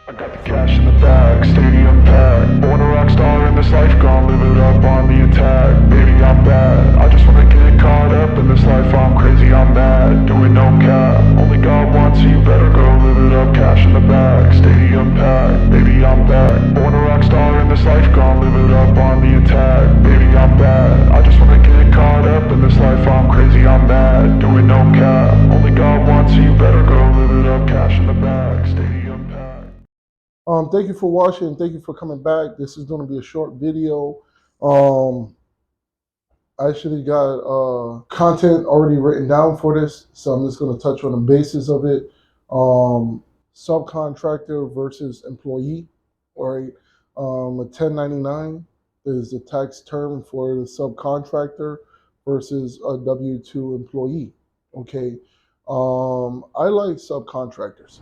I got the cash in the bag, stadium packed. Born a rock star in this life, gon' live it up on the attack. Baby, I'm bad. I just wanna get caught up in this life. I'm crazy, I'm mad. Doing no cap. Only God wants you, better go live it up. Cash in the bag, stadium packed. Baby, I'm back. Born a rock star in this life, gon' live it up on the attack. Baby, I'm bad. I just wanna get caught up in this life. I'm crazy, I'm mad. Doing no cap. Only God wants you, better go live it up. Cash in the bag, stadium packed. Thank you for watching. Thank you for coming back. This is going to be a short video. Um, I actually got content already written down for this, so I'm just going to touch on the basis of it. Um, Subcontractor versus employee. All right. A 1099 is the tax term for the subcontractor versus a W-2 employee. Okay. I like subcontractors.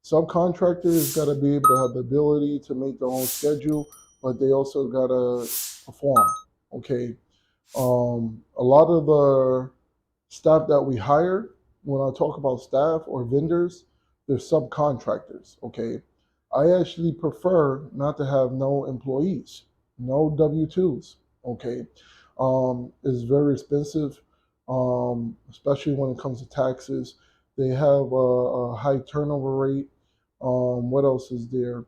Subcontractors got to be able to have the ability to make their own schedule, but they also got to perform. Okay. A lot of the staff that we hire, when I talk about staff or vendors, they're subcontractors. Okay. I actually prefer not to have no employees, no W-2s. Okay. It's very expensive, especially when it comes to taxes. They have a high turnover rate. What else is there?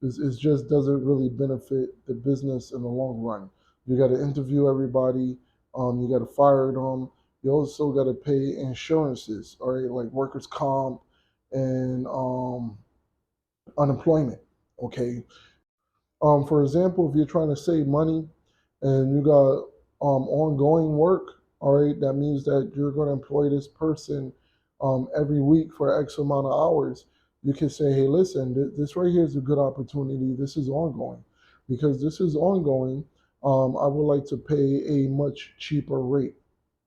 It just doesn't really benefit the business in the long run. You got to interview everybody. You got to fire them. You also got to pay insurances, all right, like workers' comp and unemployment. Okay. For example, if you're trying to save money and you got ongoing work, all right, that means that you're going to employ this person every week for X amount of hours. You can say, hey, listen, this right here is a good opportunity. This is ongoing. Because this is ongoing, I would like to pay a much cheaper rate.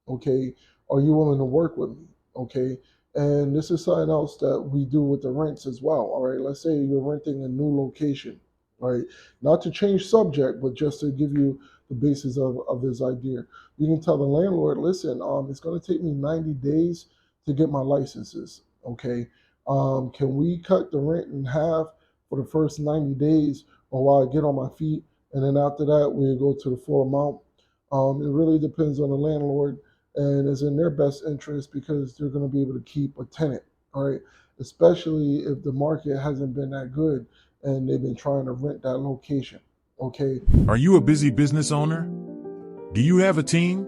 Okay. Are you willing to work with me? Okay. And this is something else that we do with the rents as well. All right. Let's say you're renting a new location, right? Not to change subject, but just to give you the basis of this idea. You can tell the landlord, listen, it's going to take me 90 days to get my licenses. Okay. Can we cut the rent in half for the first 90 days or while I get on my feet? And then after that, we go to the full amount. It really depends on the landlord and it's in their best interest because they're going to be able to keep a tenant, all right? Especially if the market hasn't been that good and they've been trying to rent that location, okay? Are you a busy business owner? Do you have a team?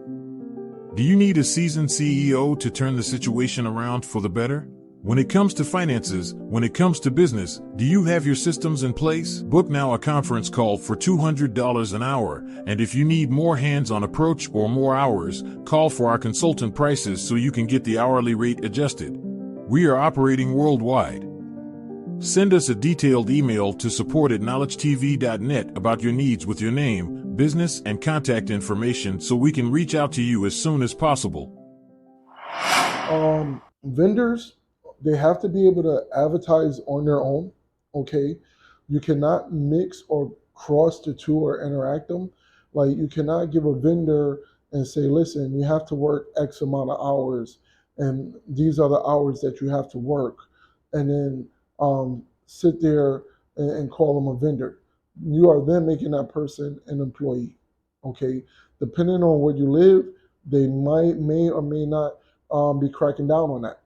Do you need a seasoned CEO to turn the situation around for the better? When it comes to finances, when it comes to business, do you have your systems in place? Book now a conference call for $200 an hour, and if you need more hands-on approach or more hours, call for our consultant prices so you can get the hourly rate adjusted. We are operating worldwide. Send us a detailed email to support@knowledgetv.net about your needs with your name, business, and contact information so we can reach out to you as soon as possible. Vendors, they have to be able to advertise on their own, okay? You cannot mix or cross the two or interact them. Like you cannot give a vendor and say, listen, you have to work X amount of hours and these are the hours that you have to work. And then sit there and call them a vendor. You are then making that person an employee, okay? Depending on where you live, they may or may not be cracking down on that.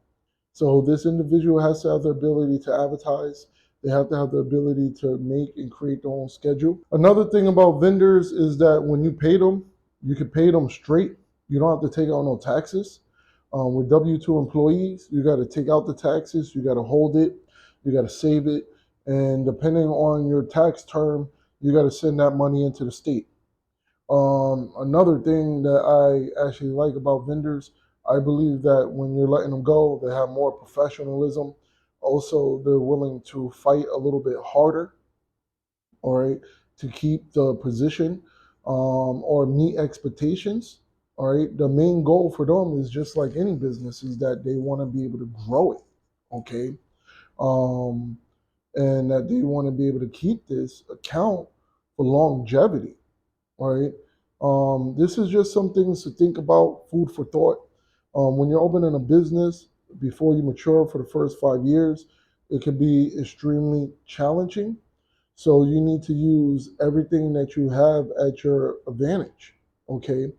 So this individual has to have the ability to advertise. They have to have the ability to make and create their own schedule. Another thing about vendors is that when you pay them, you can pay them straight. You don't have to take out no taxes. With W-2 employees, you got to take out the taxes. You got to hold it. You got to save it. And depending on your tax term, you got to send that money into the state. Another thing that I actually like about vendors, I believe that when you're letting them go, they have more professionalism. Also, they're willing to fight a little bit harder, all right, to keep the position or meet expectations. All right, the main goal for them is just like any business is that they want to be able to grow it, okay, um, and that they want to be able to keep this account for longevity. All right. This is just some things to think about, food for thought. When you're opening a business, before you mature for the first 5 years, it can be extremely challenging. So you need to use everything that you have at your advantage, okay?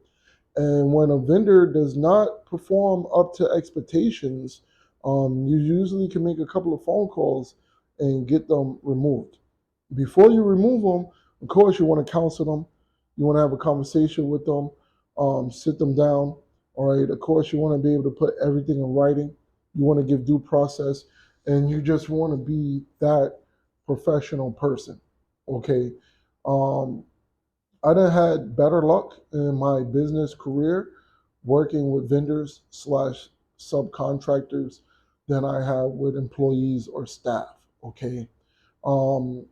And when a vendor does not perform up to expectations, you usually can make a couple of phone calls and get them removed. Before you remove them, of course, you want to counsel them. You want to have a conversation with them, sit them down. All right. Of course, you want to be able to put everything in writing. You want to give due process, and you just want to be that professional person. Okay. Um, I done had better luck in my business career working with vendors slash subcontractors than I have with employees or staff. Okay. Um,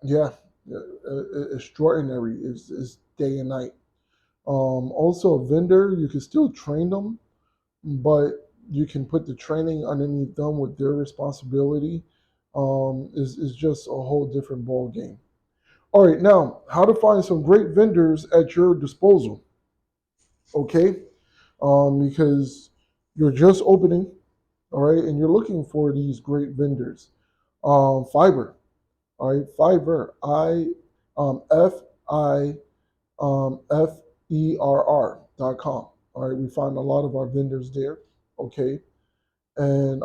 yeah, extraordinary is day and night. Also, a vendor, you can still train them, but you can put the training underneath them with their responsibility. Is just a whole different ball game. All right, now how to find some great vendors at your disposal. Okay, because you're just opening, all right, and you're looking for these great vendors. Fiverr, all right, Fiverr, FIFERR.com. All right, we find a lot of our vendors there. Okay, and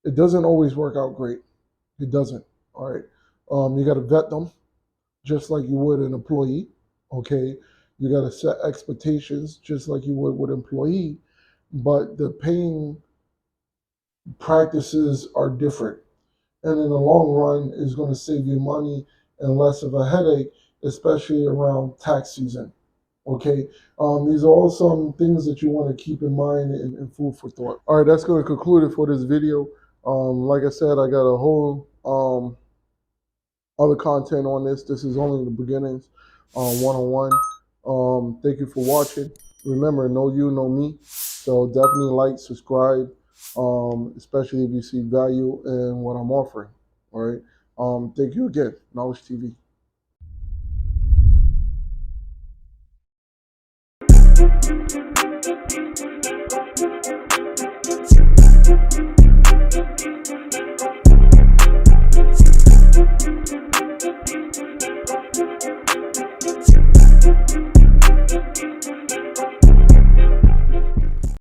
it doesn't always work out great. It doesn't. All right, you got to vet them just like you would an employee. Okay, you got to set expectations just like you would with an employee, but the paying practices are different, and in the long run is going to save you money and less of a headache, especially around tax season. Okay, these are all some things that you want to keep in mind and food for thought. All right, that's going to conclude it for this video. Like I said, I got a whole other content on this. This is only the beginnings, one-on-one. Thank you for watching. Remember, know you, know me. So definitely like, subscribe, especially if you see value in what I'm offering. All right. Thank you again. Knowledge TV.